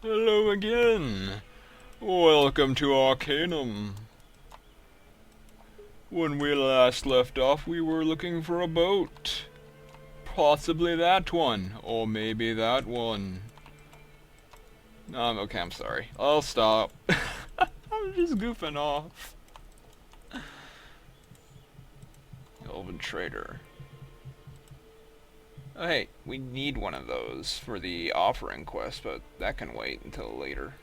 Hello again. Welcome to Arcanum. When we last left off, we were looking for a boat. Possibly that one, or maybe that one. Okay, I'm sorry. I'll stop. I'm just goofing off. Elven Trader. Oh, hey, we need one of those for the offering quest, but that can wait until later.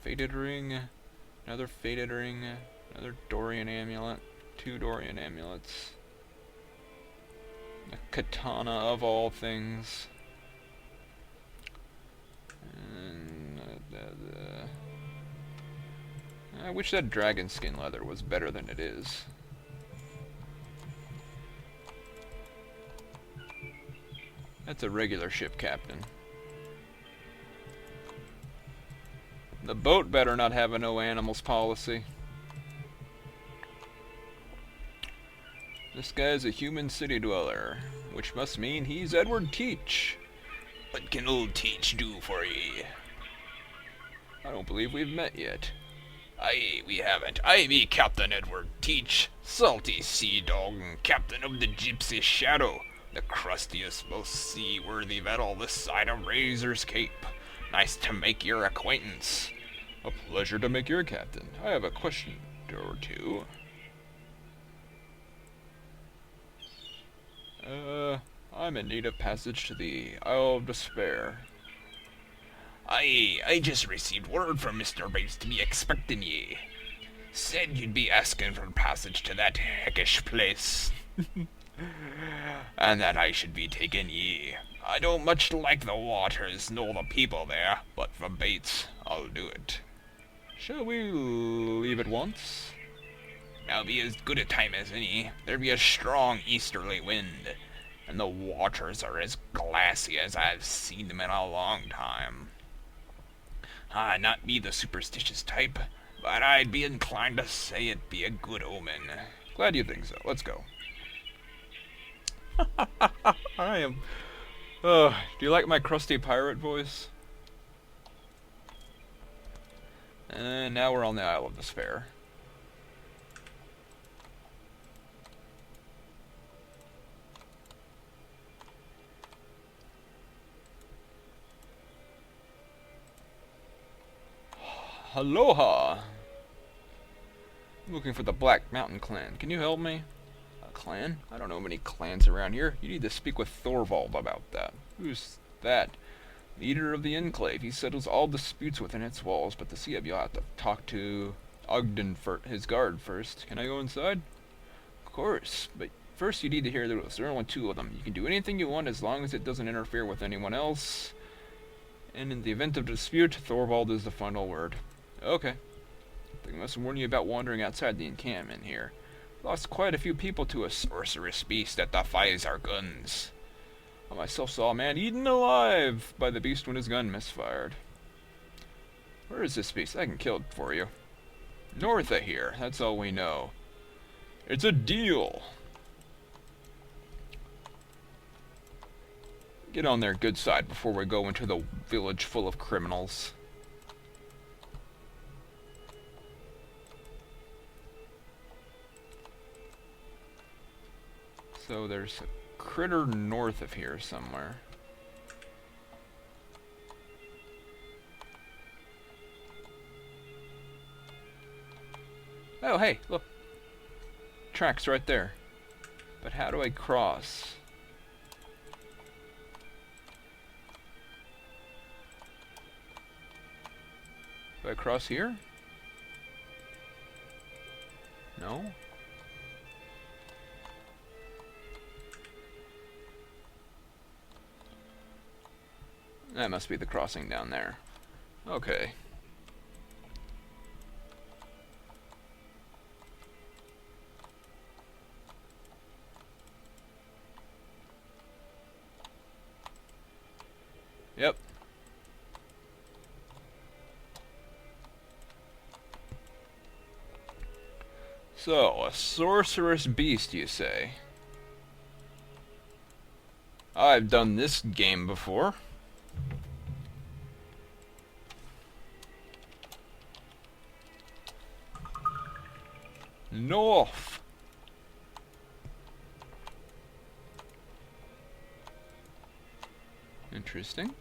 Faded ring, another faded ring, another Dorian amulet, 2 Dorian amulets, a katana of all things, and I wish that dragon skin leather was better than it is. That's a regular ship captain. The boat better not have a no animals policy. This guy's a human city dweller, which must mean he's Edward Teach. What can old Teach do for ye? I don't believe we've met yet. Aye, we haven't. I be Captain Edward Teach, salty sea dog and captain of the Gypsy Shadow, the crustiest, most seaworthy vessel this side of Razor's Cape. Nice to make your acquaintance. A pleasure to make your captain. I have a question or two. I'm in need of passage to the Isle of Despair. I just received word from Mr. Bates to be expecting ye. Said you'd be asking for passage to that heckish place. And that I should be taking ye. I don't much like the waters nor the people there, but for Bates, I'll do it. Shall we leave at once? Now be as good a time as any. There be a strong easterly wind, and the waters are as glassy as I've seen them in a long time. Not be the superstitious type, but I'd be inclined to say it be a good omen. Glad you think so. Let's go. I am... do you like my crusty pirate voice? And now we're on the Isle of Despair. Aloha! I'm looking for the Black Mountain Clan. Can you help me? A clan? I don't know many clans around here. You need to speak with Thorvald about that. Who's that? Leader of the Enclave. He settles all disputes within its walls, but to see him you'll have to talk to Ogden, his guard, first. Can I go inside? Of course, but first you need to hear the rules. There are only 2 of them. You can do anything you want as long as it doesn't interfere with anyone else. And in the event of dispute, Thorvald is the final word. Okay. I must warn you about wandering outside the encampment here. Lost quite a few people to a sorcerous beast that defies our guns. I myself saw a man eaten alive by the beast when his gun misfired. Where is this beast? I can kill it for you. North of here, that's all we know. It's a deal. Get on their good side before we go into the village full of criminals. So there's a critter north of here somewhere. Oh, hey, look. Tracks right there. But how do I cross? Do I cross here? No? That must be the crossing down there. Okay. Yep. So, a sorcerous beast, you say? I've done this game before. North. Interesting.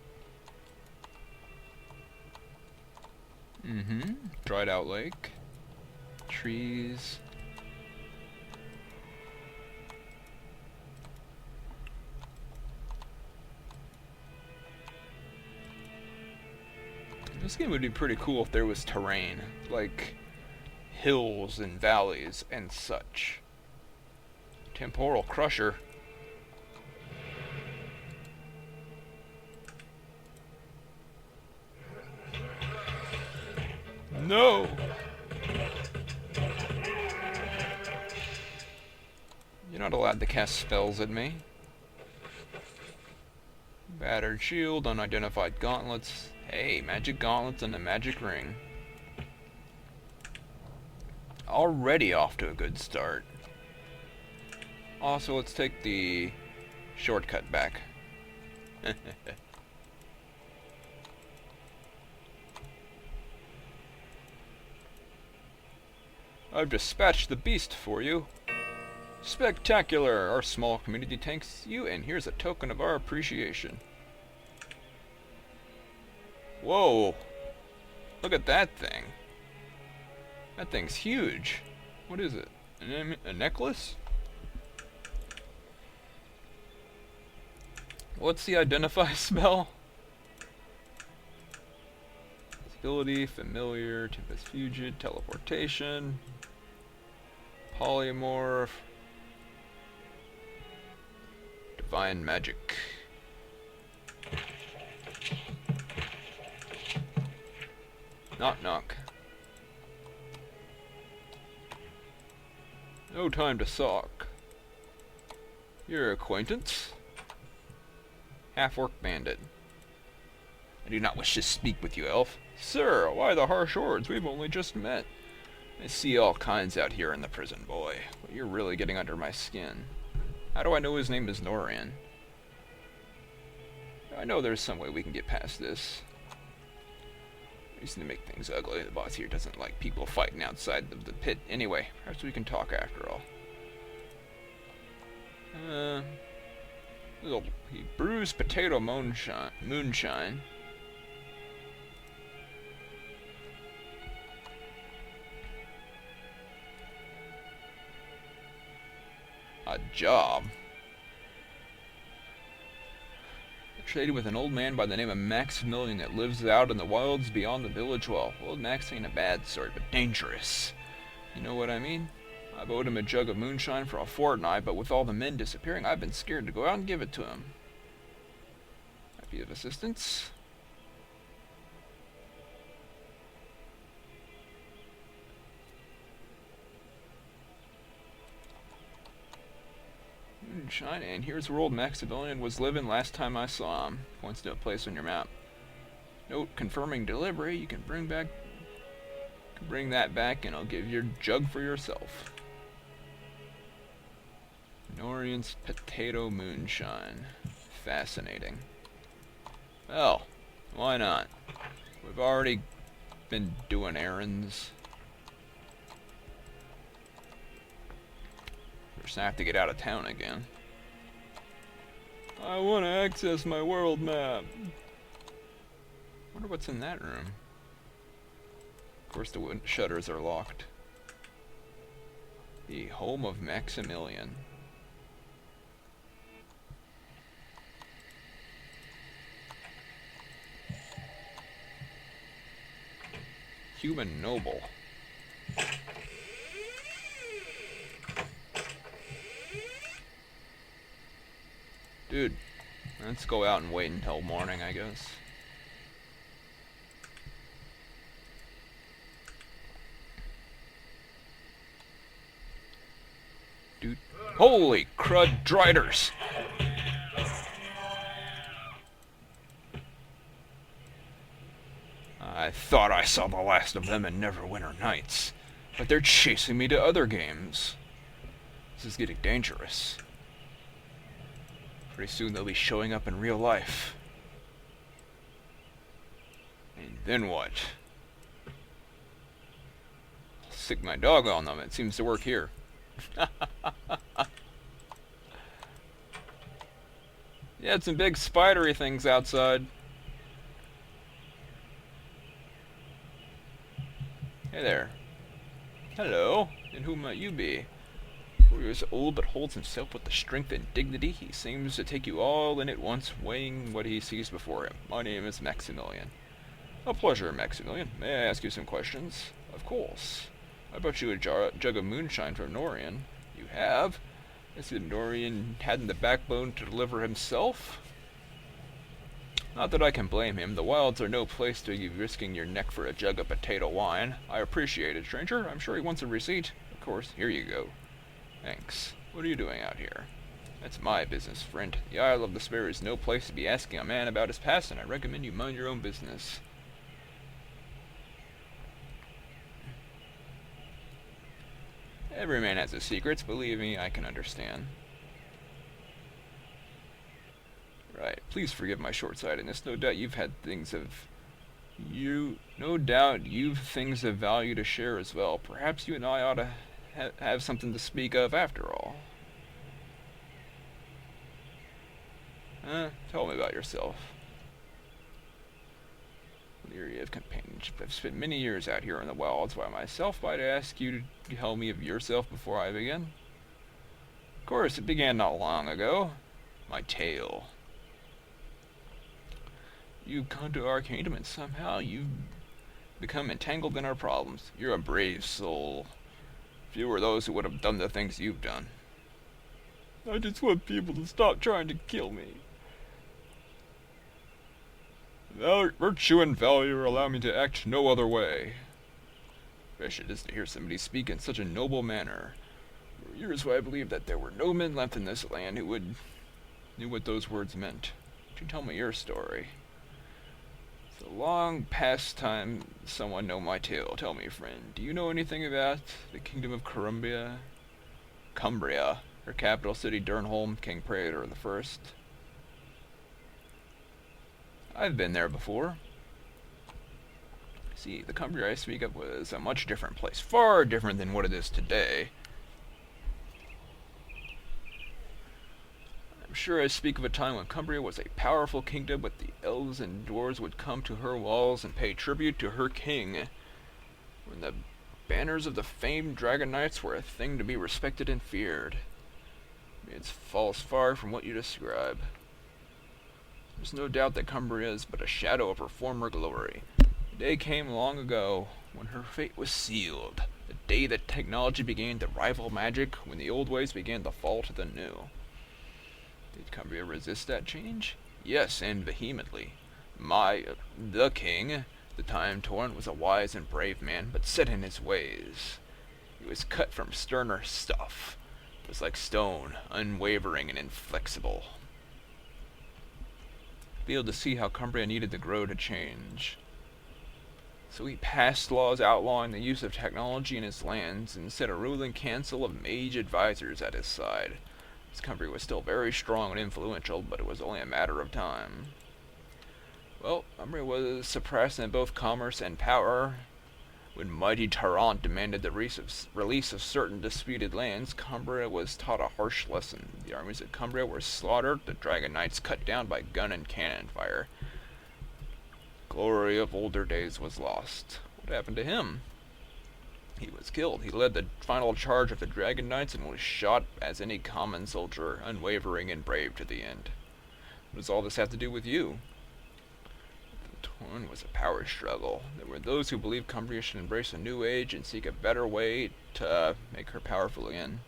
Dried out lake. Trees. This game would be pretty cool if there was terrain, like hills and valleys and such. Temporal Crusher. No! You're not allowed to cast spells at me. Battered shield, unidentified gauntlets. Hey, magic gauntlets and a magic ring. Already off to a good start. Also, let's take the shortcut back. I've dispatched the beast for you. Spectacular! Our small community thanks you, and here's a token of our appreciation. Whoa! Look at that thing. That thing's huge. What is it? A necklace? What's the identify spell? Ability, familiar, tempest fusion, teleportation, polymorph, divine magic. Knock knock. No time to sulk. Your acquaintance? Half-orc bandit. I do not wish to speak with you, elf. Sir, why the harsh words? We've only just met. I see all kinds out here in the prison, boy. But you're really getting under my skin. How do I know his name is Noran? I know there's some way we can get past this. Reason to make things ugly. The boss here doesn't like people fighting outside of the pit. Anyway, perhaps we can talk after all. Little bruised potato moonshine. A job. I traded with an old man by the name of Maximillion that lives out in the wilds beyond the village wall. Old Max ain't a bad sort, but dangerous. You know what I mean? I've owed him a jug of moonshine for a fortnight, but with all the men disappearing, I've been scared to go out and give it to him. Might be of assistance. Moonshine, and here's where old Maximilian was living last time I saw him. Points to a place on your map. Note confirming delivery. You can bring that back, and I'll give your jug for yourself. Norian's potato moonshine. Fascinating. Well, why not? We've already been doing errands. We're just gonna have to get out of town again. I want to access my world map. Wonder what's in that room. Of course, the shutters are locked. The home of Maximilian. Human noble. Dude, let's go out and wait until morning, I guess. Dude, holy crud driders! I thought I saw the last of them in Neverwinter Nights, but they're chasing me to other games. This is getting dangerous. Pretty soon they'll be showing up in real life. And then what? I'll sick my dog on them. It seems to work here. Yeah, some big spidery things outside. Hey there. Hello, and who might you be? For he is old but holds himself with the strength and dignity. He seems to take you all in at once, weighing what he sees before him. My name is Maximillion. A pleasure, Maximilian. May I ask you some questions? Of course. I brought you a jug of moonshine from Norian. You have? Is it Norian hadn't the backbone to deliver himself? Not that I can blame him. The wilds are no place to be risking your neck for a jug of potato wine. I appreciate it, stranger. I'm sure he wants a receipt. Of course, here you go. Thanks. What are you doing out here? That's my business, friend. The Isle of Despair is no place to be asking a man about his past, and I recommend you mind your own business. Every man has his secrets. Believe me, I can understand. Right. Please forgive my short-sightedness. No doubt you've things of value to share as well. Perhaps you and I ought to have something to speak of after all. Tell me about yourself. Leery of companionship. I've spent many years out here in the wilds by myself. Might I ask you to tell me of yourself before I begin? Of course, it began not long ago. My tale. You've come to our kingdom and somehow you've become entangled in our problems. You're a brave soul. Few are those who would have done the things you've done. I just want people to stop trying to kill me. Virtue and valor allow me to act no other way. Fresh it is to hear somebody speak in such a noble manner. For years I believed that there were no men left in this land who knew what those words meant. Would you tell me your story? It's a long past time someone know my tale. Tell me, friend, do you know anything about the kingdom of Cumbria? Cumbria, her capital city, Durnholm, King Praetor I. I've been there before. See, the Cumbria I speak of was a much different place, far different than what it is today. I'm sure I speak of a time when Cumbria was a powerful kingdom, but the elves and dwarves would come to her walls and pay tribute to her king. When the banners of the famed dragon knights were a thing to be respected and feared. It falls far from what you describe. There's no doubt that Cumbria is but a shadow of her former glory. The day came long ago when her fate was sealed. The day that technology began to rival magic, when the old ways began to fall to the new. Did Cumbria resist that change? Yes, and vehemently. The king, the time Torrent, was a wise and brave man, but set in his ways. He was cut from sterner stuff. It was like stone, unwavering and inflexible. Failed to see how Cumbria needed to grow to change. So he passed laws outlawing the use of technology in his lands and set a ruling council of mage advisors at his side. His Cumbria was still very strong and influential, but it was only a matter of time. Well, Cumbria was suppressed in both commerce and power. When mighty Tarrant demanded the release of certain disputed lands, Cumbria was taught a harsh lesson. The armies of Cumbria were slaughtered, the dragon knights cut down by gun and cannon fire. Glory of older days was lost. What happened to him? He was killed. He led the final charge of the dragon knights and was shot as any common soldier, unwavering and brave to the end. What does all this have to do with you? The Torn was a power struggle. There were those who believed Cumbria should embrace a new age and seek a better way to make her powerful again.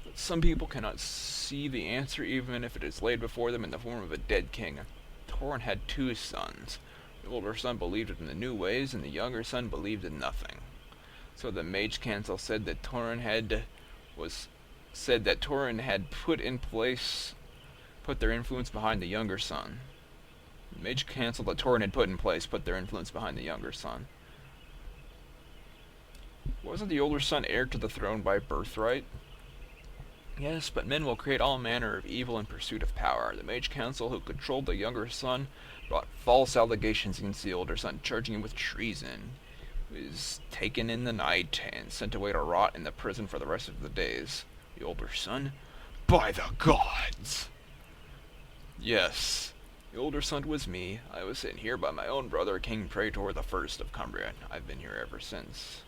But some people cannot see the answer even if it is laid before them in the form of a dead king. Torn had 2 sons. The older son believed in the new ways, and the younger son believed in nothing. So the Mage Council said that Torrin had put their influence behind the younger son. The Mage Council that Torrin had put in place put their influence behind the younger son. Wasn't the older son heir to the throne by birthright? Yes, but men will create all manner of evil in pursuit of power. The Mage Council, who controlled the younger son, brought false allegations against the older son, charging him with treason. He was taken in the night and sent away to rot in the prison for the rest of the days. The older son? By the gods! Yes, the older son was me. I was sent here by my own brother, King Praetor the First of Cumbria. I've been here ever since.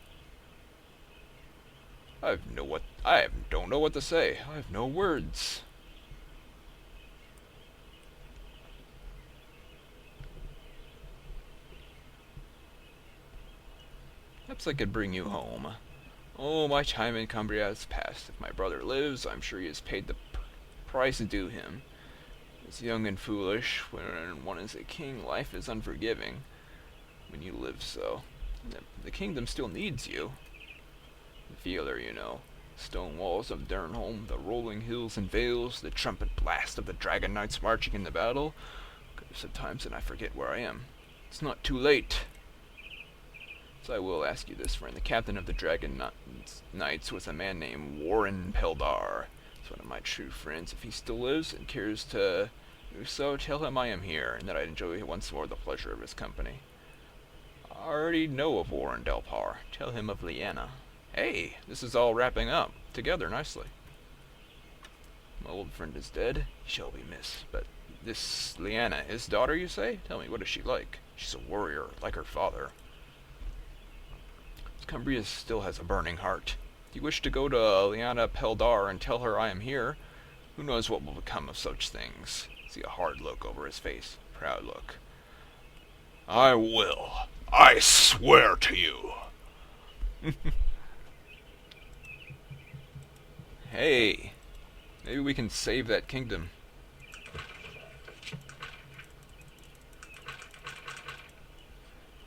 I don't know what to say. I have no words. Perhaps I could bring you home. Oh, my time in Cumbria has passed. If my brother lives, I'm sure he has paid the price due him. As young and foolish, when one is a king, life is unforgiving. When you live so. The kingdom still needs you. The feeler, you know. Stone walls of Durnholm, the rolling hills and vales, the trumpet blast of the dragon knights marching in the battle. There's sometimes that I forget where I am. It's not too late. So I will ask you this, friend. The captain of the dragon knights was a man named Warren Peldar. He's one of my true friends. If he still lives and cares to do so, tell him I am here, and that I enjoy once more the pleasure of his company. I already know of Warren Delpar. Tell him of Lyanna. Hey, this is all wrapping up together nicely. My old friend is dead. He shall be missed. But this Lyanna, his daughter, you say? Tell me, what is she like? She's a warrior, like her father. Cumbria still has a burning heart. If you wish to go to Lyanna Peldar and tell her I am here, who knows what will become of such things? See a hard look over his face. Proud look. I will. I swear to you. Hey, maybe we can save that kingdom.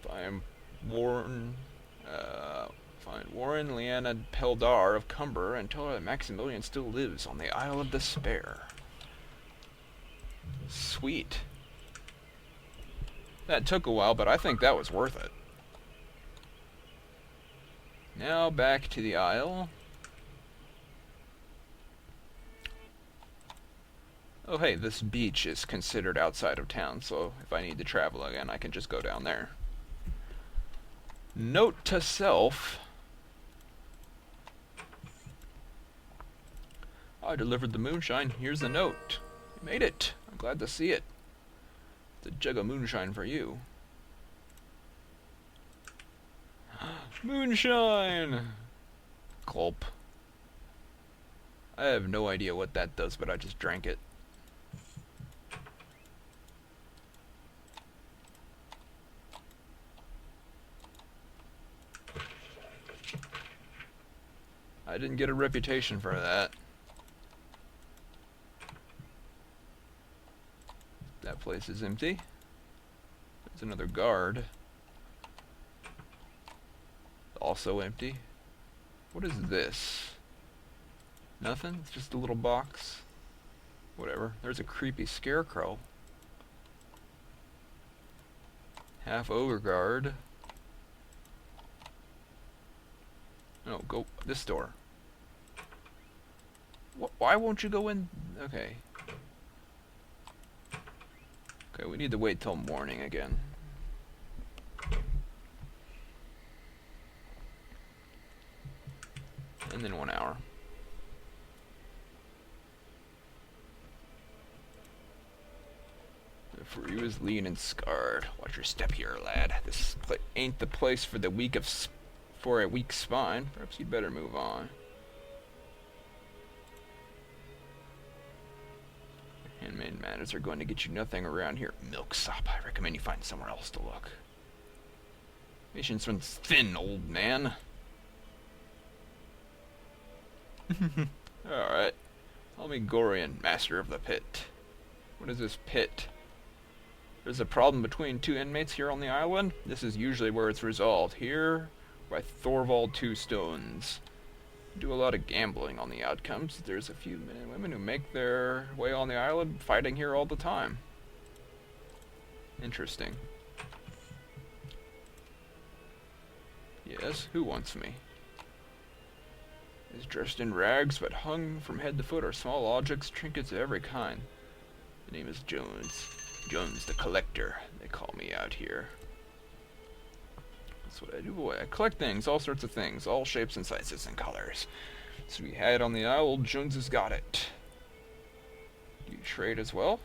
Find Warren Lyanna Peldar of Cumber and tell her that Maximilian still lives on the Isle of Despair. Sweet. That took a while, but I think that was worth it. Now back to the Isle. Oh hey, this beach is considered outside of town, so if I need to travel again, I can just go down there. Note to self. I delivered the moonshine. Here's the note. You made it. I'm glad to see it. It's a jug of moonshine for you. Moonshine! Gulp. I have no idea what that does, but I just drank it. I didn't get a reputation for that. That place is empty. There's another guard. Also empty. What is this? Nothing? It's just a little box. Whatever. There's a creepy scarecrow. Half ogre guard. No, go this door. Why won't you go in? Okay. Okay, we need to wait till morning again. And then 1 hour. For you is lean and scarred. Watch your step here, lad. This ain't the place for the for a weak spine. Perhaps you'd better move on. Handmaid manners are going to get you nothing around here. Milksop. I recommend you find somewhere else to look. Patience runs thin, old man. Alright. Call me Gorian, master of the pit. What is this pit? There's a problem between two inmates here on the island. This is usually where it's resolved. Here, by Thorvald Two Stones. Do a lot of gambling on the outcomes. There's a few men and women who make their way on the island, fighting here all the time. Interesting. Yes, who wants me? Is dressed in rags, but hung from head to foot are small objects, trinkets of every kind. The name is Jones. Jones the Collector, they call me out here. That's what I do, boy. I collect things, all sorts of things, all shapes and sizes and colors. So we had on the isle, old Jones has got it. Do you trade as well?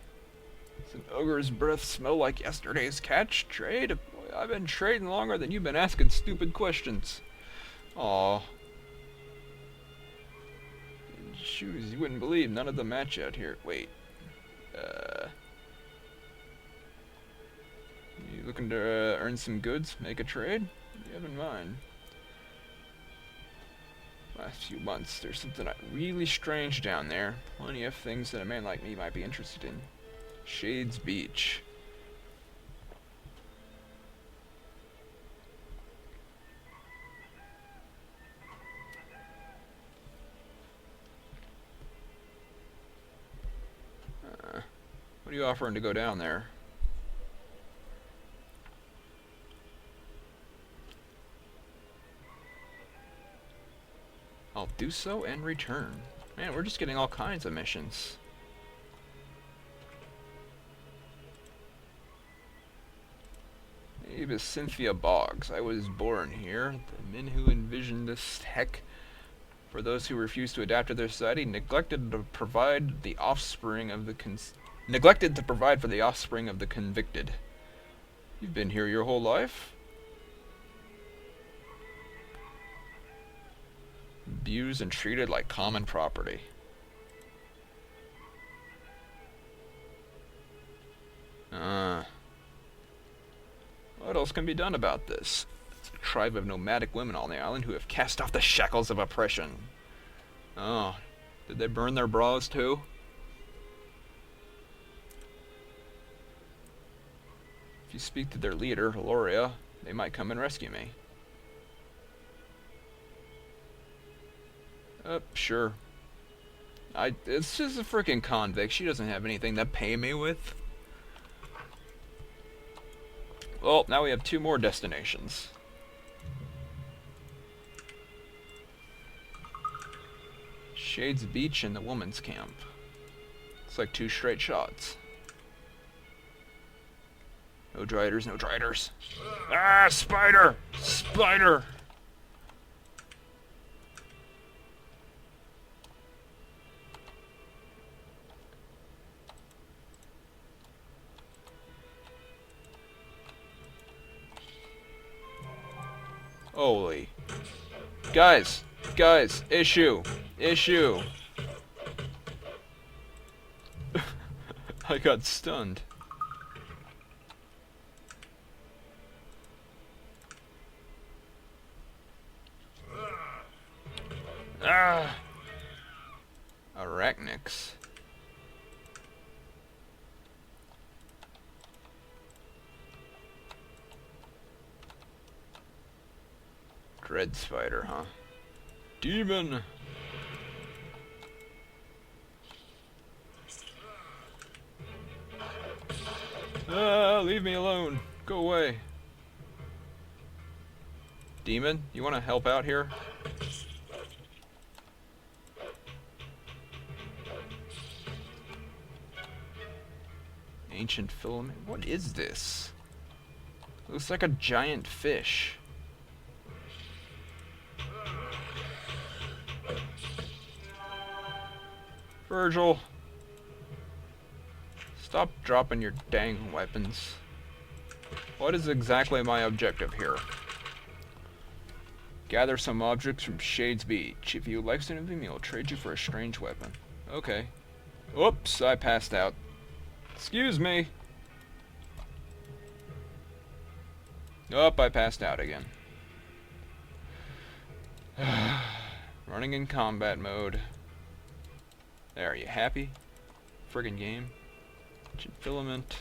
Does an ogre's breath smell like yesterday's catch? Trade? Boy, I've been trading longer than you've been asking stupid questions. Aw. Shoes, you wouldn't believe, none of them match out here. Wait. You looking to earn some goods? Make a trade? What do you have in mind? Last few months, there's something really strange down there. Plenty of things that a man like me might be interested in. Shades Beach. What are you offering to go down there? I'll do so and return. Man, we're just getting all kinds of missions. Name is Cynthia Boggs. I was born here. The men who envisioned this heck for those who refuse to adapt to their society neglected to provide for the offspring of the convicted. You've been here your whole life? Abused and treated like common property. What else can be done about this? It's a tribe of nomadic women on the island who have cast off the shackles of oppression. Oh, did they burn their bras too? If you speak to their leader, Loria, they might come and rescue me. Sure. It's just a freaking convict. She doesn't have anything to pay me with. Well, now we have 2 more destinations. Shades Beach and the woman's camp. It's like 2 straight shots. No driders, no driders. Ah, spider! Spider! Holy. Guys, issue. I got stunned. Ah! Arachnics. Dread spider, huh? Demon! Ah, leave me alone. Go away. Demon, you want to help out here? Ancient filament. What is this? Looks like a giant fish. Virgil, stop dropping your dang weapons. What is exactly my objective here? Gather some objects from Shades Beach. If you like some of them, he'll trade you for a strange weapon. Okay. Oops, I passed out. Excuse me. Nope, I passed out again. Running in combat mode. There, are you happy? Friggin' game. Ancient filament.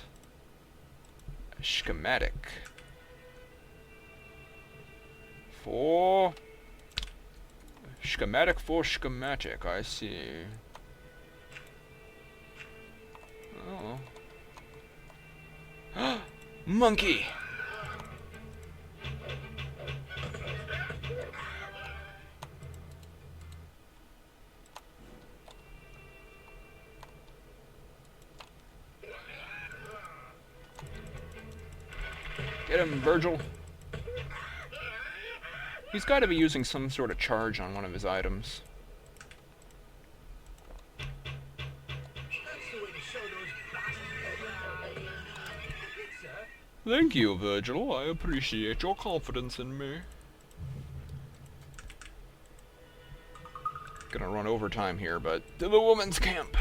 A schematic. Schematic for schematic, I see. Oh. Monkey! Get him, Virgil. He's got to be using some sort of charge on one of his items. Thank you, Virgil. I appreciate your confidence in me. Gonna run overtime here, but to the woman's camp.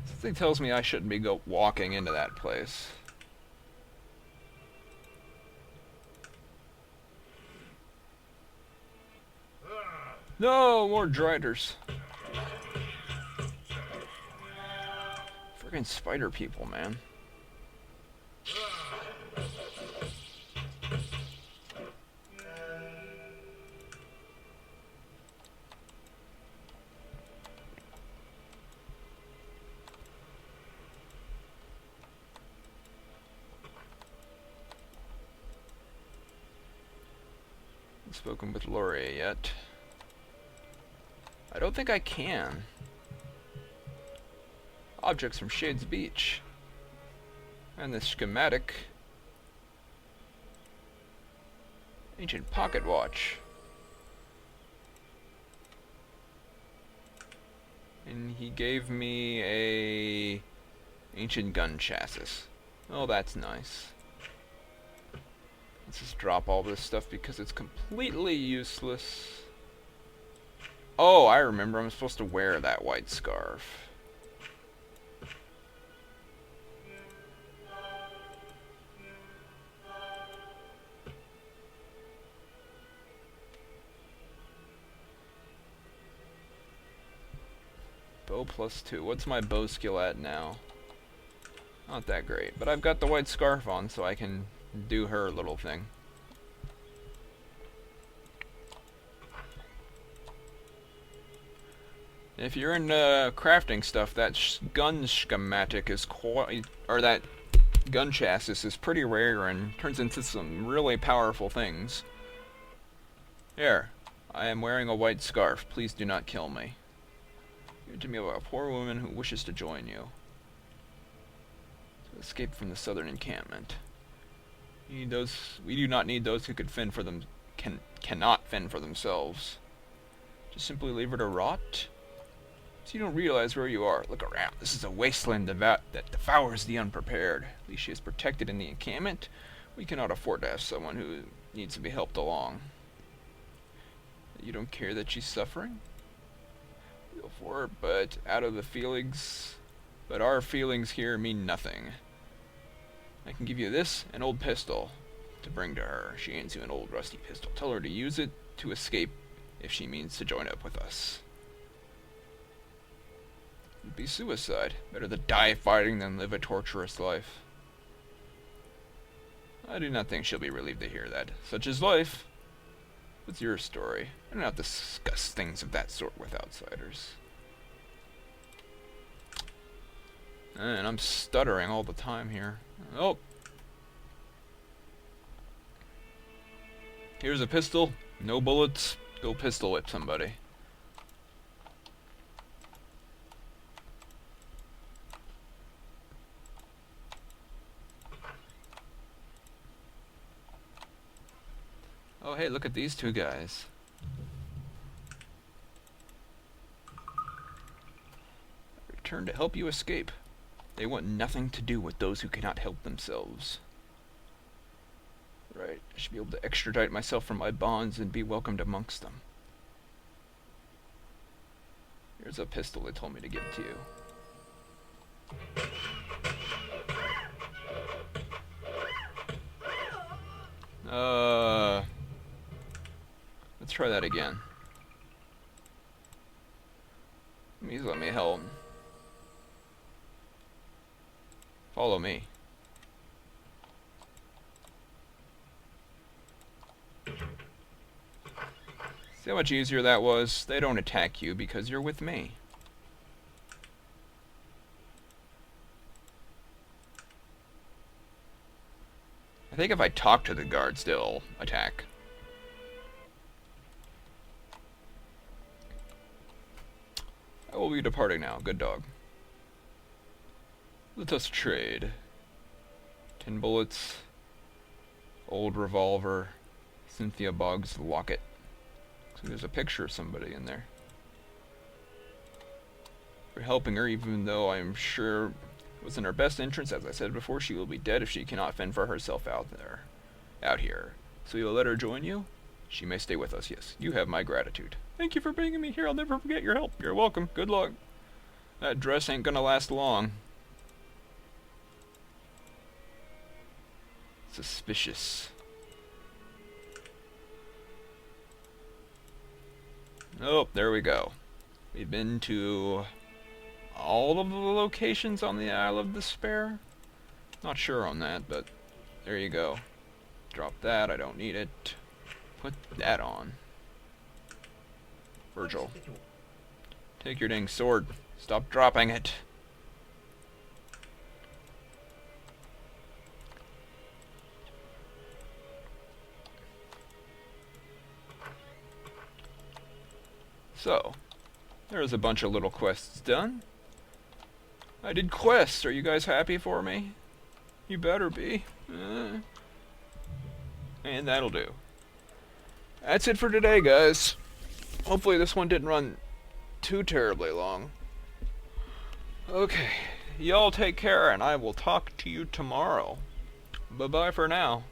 Something tells me I shouldn't be walking into that place. No, more driders. Friggin' spider people, man. Spoken with Laurie yet. I don't think I can. Objects from Shades Beach. And this schematic. Ancient pocket watch. And he gave me a ancient gun chassis. Oh, that's nice. Let's just drop all this stuff because it's completely useless. Oh, I remember. I'm supposed to wear that white scarf. Bow +2. What's my bow skill at now? Not that great, but I've got the white scarf on, so I can do her little thing. If you're in crafting stuff, that gun schematic is quite, or that gun chassis is pretty rare and turns into some really powerful things. Here, I am wearing a white scarf. Please do not kill me. Give it to me about a poor woman who wishes to join you. To escape from the southern encampment. We do not need those who could fend for them, cannot fend for themselves. Just simply leave her to rot. So you don't realize where you are. Look around. This is a wasteland that devours the unprepared. At least she is protected in the encampment. We cannot afford to have someone who needs to be helped along. You don't care that she's suffering? Feel for her, but out of the feelings. But our feelings here mean nothing. I can give you this, an old pistol, to bring to her. She hands you an old rusty pistol. Tell her to use it to escape if she means to join up with us. It would be suicide. Better to die fighting than live a torturous life. I do not think she'll be relieved to hear that. Such is life. What's your story? I do not discuss things of that sort with outsiders. And I'm stuttering all the time here. Oh. Here's a pistol. No bullets. Go pistol whip somebody. Oh, hey, look at these two guys. Return to help you escape. They want nothing to do with those who cannot help themselves. Right, I should be able to extradite myself from my bonds and be welcomed amongst them. Here's a pistol they told me to give to you. Let's try that again. Please let me help. Follow me. See how much easier that was? They don't attack you because you're with me. think if I talk to the guards, they'll attack. I will be departing now. Good dog. Let us trade. 10 bullets. Old revolver. Cynthia Boggs locket. So there's a picture of somebody in there. For helping her, even though I'm sure it was in her best interest, as I said before, she will be dead if she cannot fend for herself out here. So you'll let her join you? She may stay with us, yes. You have my gratitude. Thank you for bringing me here. I'll never forget your help. You're welcome. Good luck. That dress ain't gonna last long. Suspicious. Oh, there we go. We've been to all of the locations on the Isle of Despair. Not sure on that, but there you go. Drop that. I don't need it. Put that on. Virgil. Take your dang sword. Stop dropping it. So, there's a bunch of little quests done. I did quests. Are you guys happy for me? You better be. And that'll do. That's it for today, guys. Hopefully this one didn't run too terribly long. Okay, y'all take care, and I will talk to you tomorrow. Bye-bye for now.